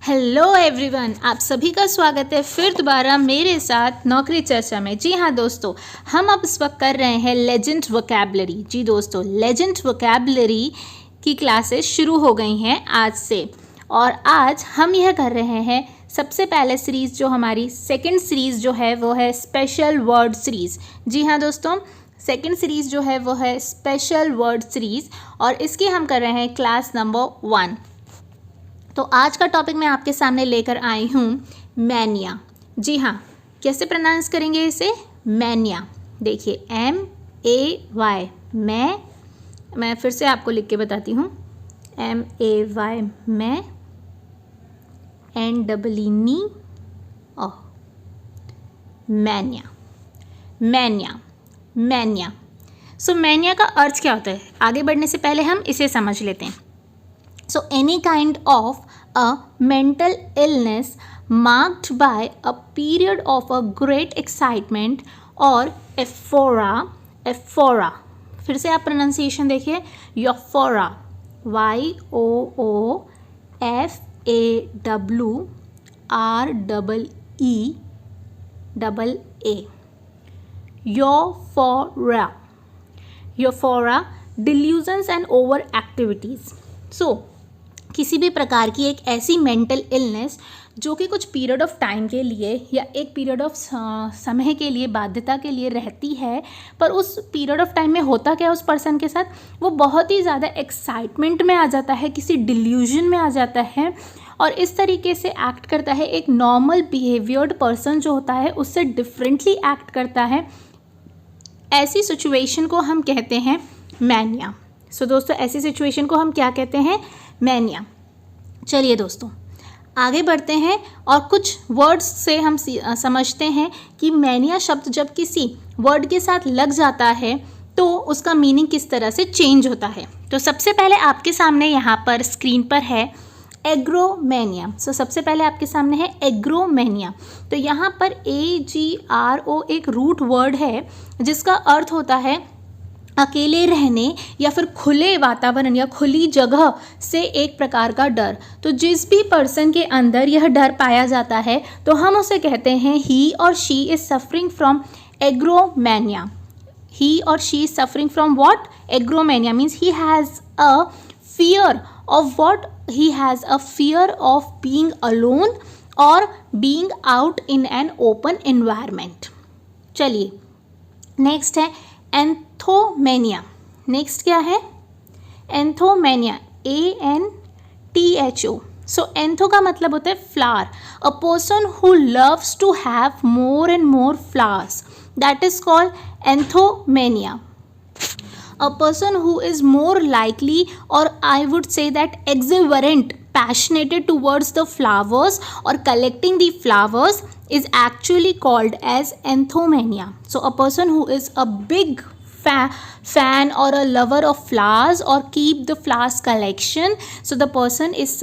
Hello everyone, आप सभी का स्वागत है फिर दोबारा मेरे साथ नौकरी चर्चा में। जी हाँ दोस्तों, हम अब इस वक्त कर रहे हैं लेजेंड वोकैबलरी। जी दोस्तों, लेजेंड वोकैबलरी की क्लासेस शुरू हो गई हैं आज से, और आज हम यह कर रहे हैं सबसे पहले सीरीज़ जो हमारी सेकंड सीरीज़ जो है वो है स्पेशल वर्ड सीरीज़। जी हाँ दोस्तों, सेकंड सीरीज़ जो है वो है स्पेशल वर्ड सीरीज़, और इसकी हम कर रहे हैं क्लास नंबर 1। तो आज का टॉपिक मैं आपके सामने लेकर आई हूँ मैनिया। जी हाँ, कैसे प्रोनाउंस करेंगे इसे? मैनिया। देखिए MAY, मैं फिर से आपको लिख के बताती हूँ। MAY, मैं, NEE, mania. Mania, mania. So mania का अर्थ क्या होता है? आगे बढ़ने से पहले हम इसे समझ लेते हैं। So any kind of a mental illness marked by a period of a great excitement or euphoria, फिर से आप प्रोनाउंसिएशन देखिए, euphoria, YOFFOREA, euphoria, delusions and over activities. So किसी भी प्रकार की एक ऐसी मेंटल इलनेस जो कि कुछ पीरियड ऑफ टाइम के लिए या एक पीरियड ऑफ समय के लिए, बाध्यता के लिए रहती है, पर उस पीरियड ऑफ टाइम में होता क्या है उस पर्सन के साथ, वो बहुत ही ज़्यादा एक्साइटमेंट में आ जाता है, किसी डिल्यूजन में आ जाता है, और इस तरीके से एक्ट करता है। एक नॉर्मल बिहेवियर्ड पर्सन जो होता है उससे डिफरेंटली एक्ट करता है। ऐसी सिचुएशन को हम कहते हैं मैनिया। सो दोस्तों, ऐसी सिचुएशन को हम क्या कहते हैं? मैनिया। चलिए दोस्तों, आगे बढ़ते हैं और कुछ वर्ड्स से हम समझते हैं कि मैनिया शब्द जब किसी वर्ड के साथ लग जाता है तो उसका मीनिंग किस तरह से चेंज होता है। तो सबसे पहले आपके सामने यहाँ पर स्क्रीन पर है एग्रोमेनिया। सो सबसे पहले आपके सामने है एग्रोमेनिया। तो यहाँ पर AGRO एक रूट वर्ड है जिसका अर्थ होता है अकेले रहने या फिर खुले वातावरण या खुली जगह से एक प्रकार का डर। तो जिस भी पर्सन के अंदर यह डर पाया जाता है तो हम उसे कहते हैं he or she is suffering from agromania. He or she is suffering from what? Agromania means he has a fear of what? He has a fear of being alone or being out in an open environment. चलिए, next है anthomania. Next क्या है? एंथोमेनिया, ANTHO। सो एंथो का मतलब होता है flower. A person who loves to have more and more flowers, that is called anthomania. A person who is more likely, or I would say that exuberant, passionate towards the flowers or collecting the flowers is actually called as enthomania. So a person who is a big fan or a lover of flowers or keep the flowers collection, so the person is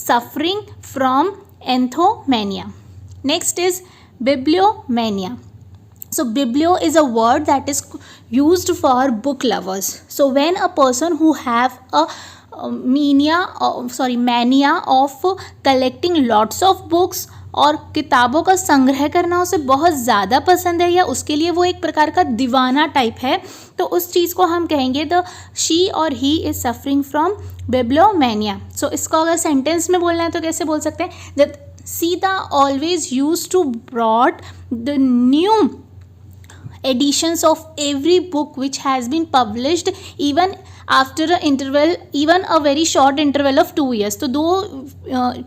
suffering from enthomania. Next is bibliomania. So biblio is a word that is used for book lovers. So when a person who have a mania of collecting lots of books, और किताबों का संग्रह करना उसे बहुत ज़्यादा पसंद है या उसके लिए वो एक प्रकार का दीवाना टाइप है, तो उस चीज़ को हम कहेंगे the she or he is suffering from bibliomania. So इसको अगर सेंटेंस में बोलना है तो कैसे बोल सकते हैं? That Sita always use to brought the new editions of every book which has been published even after a interval, even a very short interval of 2 years. तो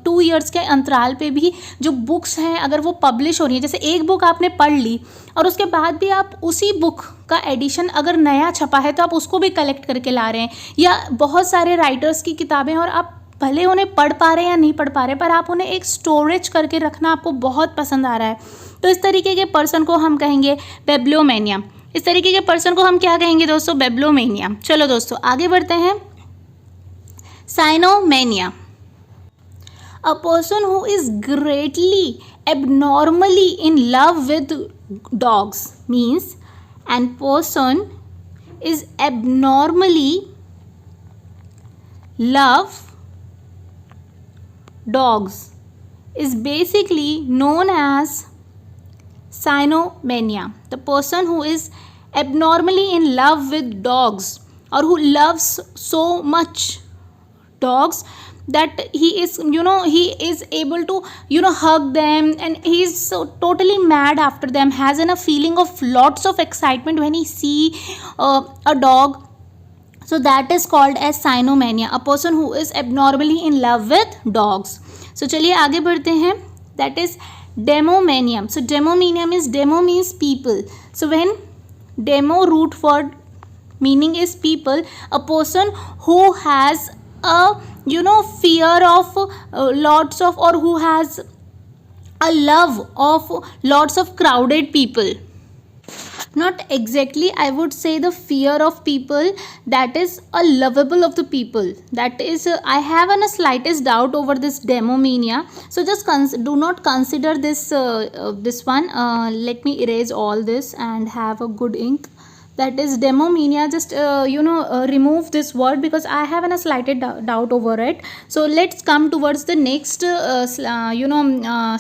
2 years के अंतराल पे भी जो बुक्स हैं अगर वो पब्लिश हो रही है, जैसे एक बुक आपने पढ़ ली और उसके बाद भी आप उसी बुक का एडिशन अगर नया छपा है तो आप उसको भी कलेक्ट करके ला रहे हैं, या बहुत सारे राइटर्स की किताबें और आप भले उन्हें पढ़ पा रहे हैं या नहीं पढ़ पा रहे, पर आप उन्हें एक स्टोरेज करके रखना आपको बहुत पसंद आ रहा है, तो इस तरीके के पर्सन को हम कहेंगे बिब्लियोमेनिया। इस तरीके के पर्सन को हम क्या कहेंगे दोस्तों? बिब्लियोमेनिया। चलो दोस्तों, आगे बढ़ते हैं। Cynomania, a person who is greatly abnormally in love with dogs, means an person is abnormally love dogs is basically known as cynomania. The person who is abnormally in love with dogs, or who loves so much dogs that he is, he is able to, hug them, and he is so totally mad after them, has a feeling of lots of excitement when he see a dog. So that is called as cynomania, a person who is abnormally in love with dogs. So चलिए आगे बढ़ते हैं. That is demomania. So demomania means people. So when demo root word meaning is people, a person who has a fear of lots of, or who has a love of lots of crowded people. Not exactly, I would say the fear of people, that is a lovable of the people. That is, I have a slightest doubt over this demomania. So just do not consider this this one. Let me erase all this and have a good ink. That is demomania. Just remove this word because I have a slight doubt over it. So let's come towards the next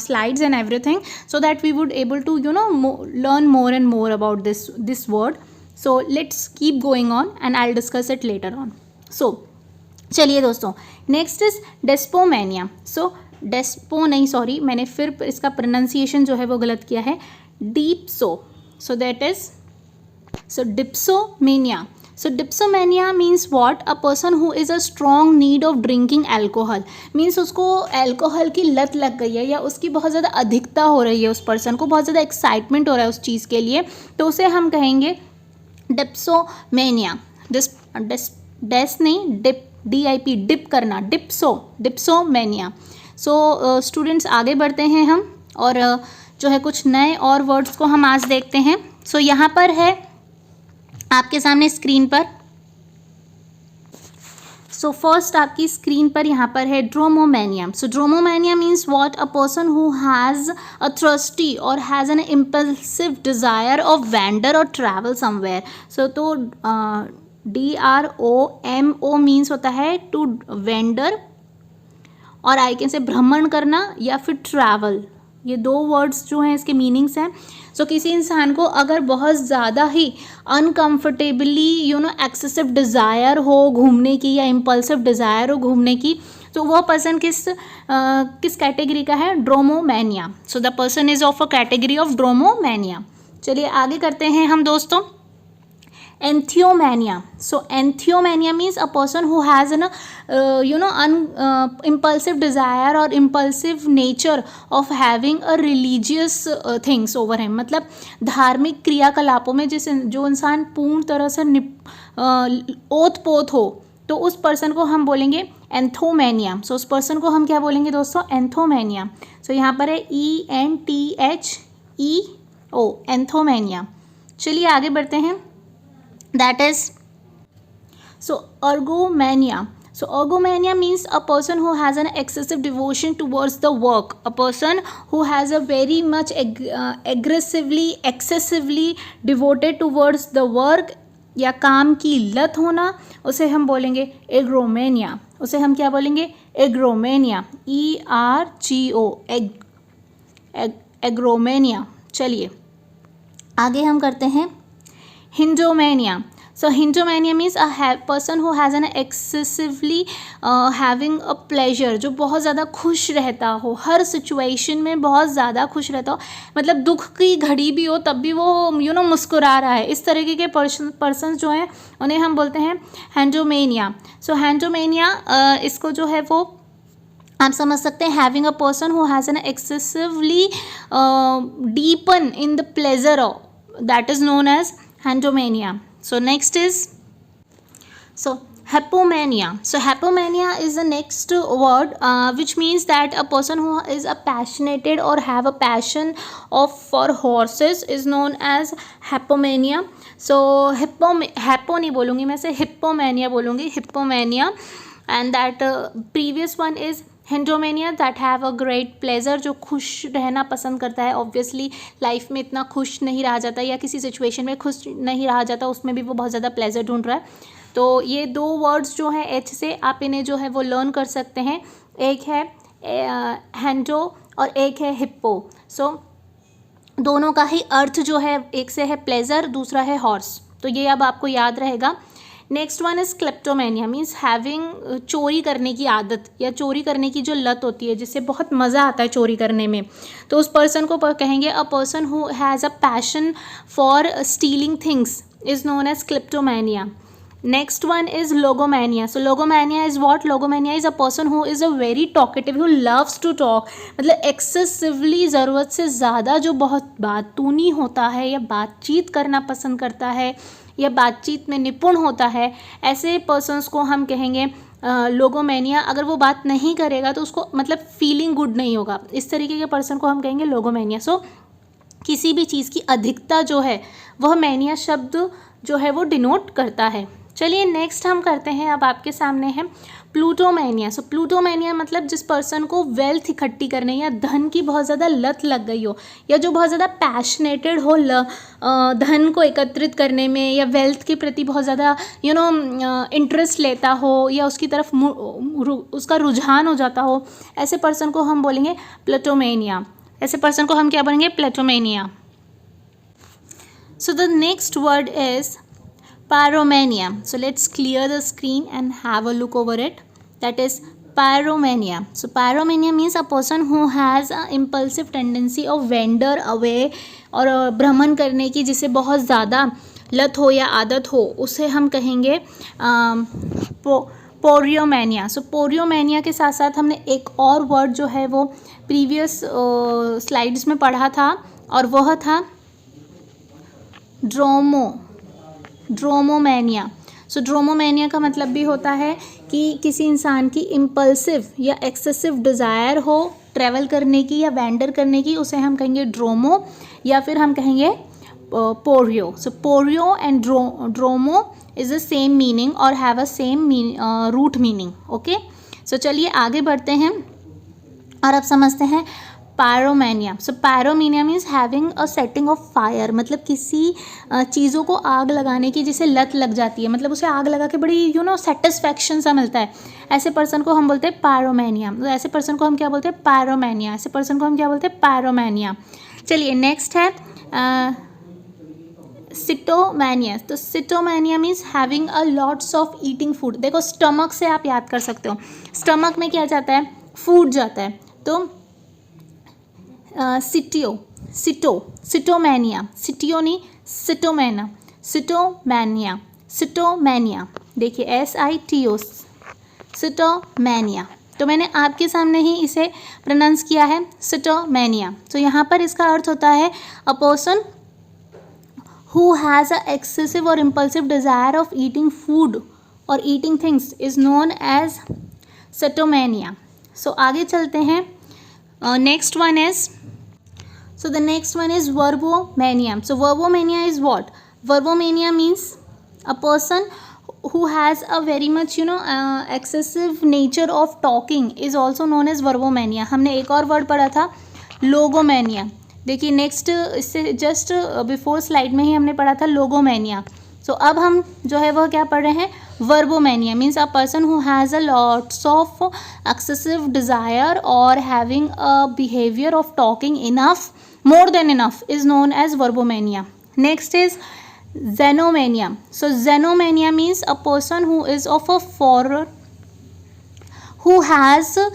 slides and everything, so that we would able to learn more and more about this word. So let's keep going on and I'll discuss it later on. So चलिए दोस्तों, next is डेस्पोमेनिया. सो डेस्पो नहीं, sorry, मैंने फिर इसका pronunciation जो है वो गलत किया है, dipso. So that is dipsomania. So dipsomania means what? A person who is a strong need of drinking alcohol. Means उसको अल्कोहल की लत लग गई है, या उसकी बहुत ज़्यादा अधिकता हो रही है, उस पर्सन को बहुत ज़्यादा एक्साइटमेंट हो रहा है उस चीज़ के लिए, तो उसे हम कहेंगे डिप्सोमेनिया. डेस नहीं, DIP, डिप करना, डिप्सोमेनिया. सो स्टूडेंट्स आगे बढ़ते हैं हम, और जो है कुछ नए और वर्ड्स को हम आज देखते हैं. सो यहाँ पर है आपके सामने स्क्रीन पर. सो फर्स्ट आपकी स्क्रीन पर यहाँ पर है dromomania. So dromomania means what? A person who has a thirsty और has an impulsive desire of wander और ट्रैवल समवेयर. सो तो DROMO मीन्स होता है टू वेंडर, और आई कैन से भ्रमण करना या फिर ट्रैवल. ये दो वर्ड्स जो हैं इसके मीनिंग्स हैं. सो किसी इंसान को अगर बहुत ज़्यादा ही अनकम्फर्टेबली एक्सेसिव डिज़ायर हो घूमने की, या इम्पल्सिव डिज़ायर हो घूमने की, तो वह पर्सन किस कैटेगरी का है? Dromomania. So the person is of a category of dromomania. चलिए आगे करते हैं हम दोस्तों. Entheomania. So entheomania means a person who has an impulsive desire or impulsive nature of having a religious things over him. मतलब धार्मिक क्रियाकलापों में जो इंसान पूर्ण तरह से ओत पोत हो, तो उस पर्सन को हम बोलेंगे एंथोमेनिया. सो उस पर्सन को हम क्या बोलेंगे दोस्तों? एंथोमेनिया. सो यहाँ पर है ENTHEO, एंथोमेनिया. चलिए आगे बढ़ते हैं. That is ergomania. So ergomania means a person who has an excessive devotion towards the work. A person who has a very much excessively devoted towards the work, या काम की लत होना, उसे हम बोलेंगे एग्रोमेनिया. उसे हम क्या बोलेंगे? एग्रोमेनिया. ERGO, एग्रोमेनिया. चलिए आगे हम करते हैं Hindromania. So Hindromania means a person who has an excessively having a pleasure, जो बहुत ज़्यादा खुश रहता हो, हर सिचुएशन में बहुत ज़्यादा खुश रहता हो, मतलब दुख की घड़ी भी हो तब भी वो मुस्कुरा रहा है. इस तरीके के पर्सन जो हैं उन्हें हम बोलते हैं हैंड्रोमेनिया. सो हैंड्रोमेनिया इसको जो है वो आप समझ सकते हैं, having a person who has an excessively deepen in the pleasure, that is known as Hindromania. So next is hypomania. So hypomania is the next word, which means that a person who is a passionate or have a passion for horses is known as hypomania. So hypo नहीं बोलूँगी मैं, से hypomania बोलूँगी, hypomania. And that previous one is Hindromania, that have a great pleasure, जो खुश रहना पसंद करता है. ऑब्वियसली लाइफ में इतना खुश नहीं रहा जाता, या किसी सिचुएशन में खुश नहीं रहा जाता, उसमें भी वो बहुत ज़्यादा प्लेजर ढूंढ रहा है. तो ये दो वर्ड्स जो हैं H से, आप इन्हें जो है वो लर्न कर सकते हैं. एक है हैंड्रो और एक है हिप्पो। सो दोनों का ही अर्थ जो है, एक से है प्लेजर, दूसरा है हॉर्स, तो ये अब आपको याद रहेगा। Next one is kleptomania, means having, चोरी करने की आदत या चोरी करने की जो लत होती है, जिससे बहुत मज़ा आता है चोरी करने में, तो उस पर्सन को कहेंगे a person who has a passion for stealing things is known as kleptomania. Next one is logomania. So logomania is what? Logomania is a person who is a very talkative, who loves to talk, मतलब excessively, ज़रूरत से ज़्यादा जो बहुत बातूनी होता है या बातचीत करना पसंद करता है या बातचीत में निपुण होता है, ऐसे पर्सन्स को हम कहेंगे लोगोमैनिया। अगर वो बात नहीं करेगा तो उसको मतलब फीलिंग गुड नहीं होगा, इस तरीके के पर्सन को हम कहेंगे लोगोमैनिया। सो किसी भी चीज़ की अधिकता जो है वह मैनिया शब्द जो है वो डिनोट करता है। चलिए नेक्स्ट हम करते हैं, अब आपके सामने है प्लूटोमैनिया। सो प्लूटोमैनिया मतलब जिस पर्सन को वेल्थ इकट्ठी करने या धन की बहुत ज़्यादा लत लग गई हो, या जो बहुत ज़्यादा पैशनेटेड हो धन को एकत्रित करने में या वेल्थ के प्रति बहुत ज़्यादा इंटरेस्ट लेता हो या उसकी तरफ उसका रुझान हो जाता हो, ऐसे पर्सन को हम बोलेंगे प्लूटोमैनिया। ऐसे पर्सन को हम क्या बोलेंगे? Plutomania. So the next word is pyromania. So let's clear the screen and have a look over it. That is pyromania. So pyromania means a person who has a impulsive tendency of wander away, और भ्रमण करने की जिसे बहुत ज़्यादा लत हो या आदत हो, उसे हम कहेंगे पोरियोमैनिया। सो पोरियोमैनिया के साथ साथ हमने एक और वर्ड जो है वो प्रीवियस स्लाइड्स में पढ़ा था, और वह था ड्रोमोमैनिया। सो ड्रोमोमैनिया का मतलब भी होता है कि किसी इंसान की इम्पल्सिव या एक्सेसिव डिज़ायर हो ट्रैवल करने की या वेंडर करने की, उसे हम कहेंगे ड्रोमो, या फिर हम कहेंगे porio. So porio and dromo is the same meaning और have a same root meaning. Okay, so चलिए आगे बढ़ते हैं और अब समझते हैं pyromania. So pyromania means having a setting of fire, मतलब किसी चीज़ों को आग लगाने की जिसे लत लग जाती है, मतलब उसे आग लगा के बड़ी सेटिस्फैक्शन सा मिलता है, ऐसे पर्सन को हम बोलते हैं पायरोमैनिया। तो ऐसे पर्सन को हम क्या बोलते हैं? पायरोमैनिया। ऐसे पर्सन को हम क्या बोलते हैं? पायरोमैनिया। चलिए नेक्स्ट है सिटोमैनिया। तो sitomania means having a lots of eating food. देखो स्टमक से आप याद कर सकते हो, स्टमक में क्या जाता है? फूड जाता है। तो सिटोमैनिया, सिटियो नहीं, सिटोमैनिया, देखिए SITO, सिटोमैनिया। तो मैंने आपके सामने ही इसे प्रोनाउंस किया है सिटोमैनिया। तो यहाँ पर इसका अर्थ होता है a person who has a excessive और impulsive desire of eating food और eating things is known as sitomania. So आगे चलते हैं। Next one is verbomania. So verbomania is what? Verbomania means a person who has a very much excessive nature of talking is also known as verbomania. हमने एक और word पढ़ा था लोगोमैनिया। देखिए next इससे जस्ट बिफोर स्लाइड में ही हमने पढ़ा था लोगोमैनिया। सो अब हम जो है वह क्या पढ़ रहे हैं? Verbomania means a person who has a lots of excessive desire और having a behaviour of talking enough, more than enough, is known as verbomania. Next is xenomania. So xenomania means a person who is of a foreign, who has a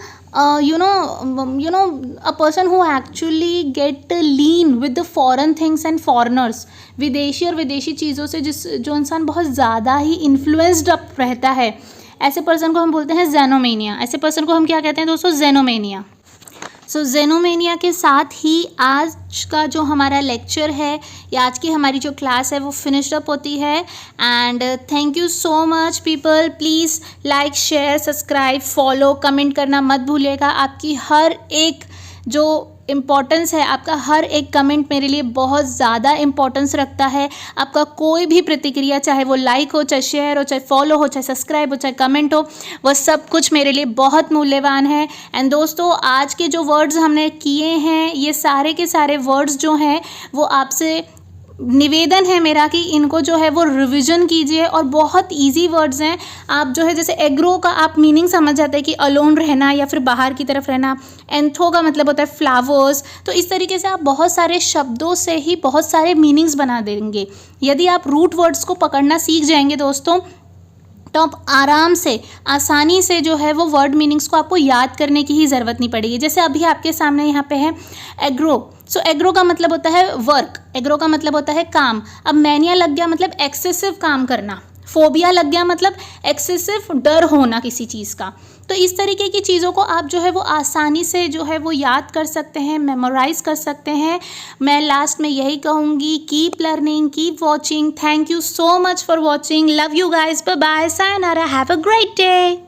person who actually get lean with the foreign things and foreigners. विदेशी और विदेशी चीज़ों से जो इंसान बहुत ज़्यादा ही influenced up रहता है, ऐसे पर्सन को हम बोलते हैं xenomania। ऐसे पर्सन को हम क्या कहते हैं दोस्तों? xenomania। सो xenomania के साथ ही आज का जो हमारा लेक्चर है या आज की हमारी जो क्लास है वो फिनिश्ड अप होती है। And thank you so much people. Please like, share, subscribe, follow, comment करना मत भूलिएगा। आपकी हर एक जो इम्पोर्टेंस है, आपका हर एक कमेंट मेरे लिए बहुत ज़्यादा इम्पोर्टेंस रखता है। आपका कोई भी प्रतिक्रिया, चाहे वो लाइक हो, चाहे शेयर हो, चाहे फॉलो हो, चाहे सब्सक्राइब हो, चाहे कमेंट हो, वह सब कुछ मेरे लिए बहुत मूल्यवान है। एंड दोस्तों आज के जो वर्ड्स हमने किए हैं, ये सारे के सारे वर्ड्स जो हैं वो आपसे निवेदन है मेरा कि इनको जो है वो रिवीजन कीजिए, और बहुत इजी वर्ड्स हैं। आप जो है जैसे एग्रो का आप मीनिंग समझ जाते हैं कि अलोन रहना या फिर बाहर की तरफ रहना। एंथो का मतलब होता है फ्लावर्स। तो इस तरीके से आप बहुत सारे शब्दों से ही बहुत सारे मीनिंग्स बना देंगे। यदि आप रूट वर्ड्स को पकड़ना सीख जाएंगे दोस्तों, तो आप आराम से आसानी से जो है वो वर्ड मीनिंग्स को आपको याद करने की ही ज़रूरत नहीं पड़ेगी। जैसे अभी आपके सामने यहाँ पे है एग्रो। सो एग्रो का मतलब होता है वर्क, एग्रो का मतलब होता है काम। अब मैनिया लग गया मतलब एक्सेसिव काम करना, फोबिया लग गया मतलब एक्सेसिव डर होना किसी चीज़ का। तो इस तरीके की चीज़ों को आप जो है वो आसानी से जो है वो याद कर सकते हैं, मेमोराइज कर सकते हैं। मैं लास्ट में यही कहूँगी, keep learning, keep watching. Thank you so much for watching. Love you guys, bye bye, sayonara, have a great day.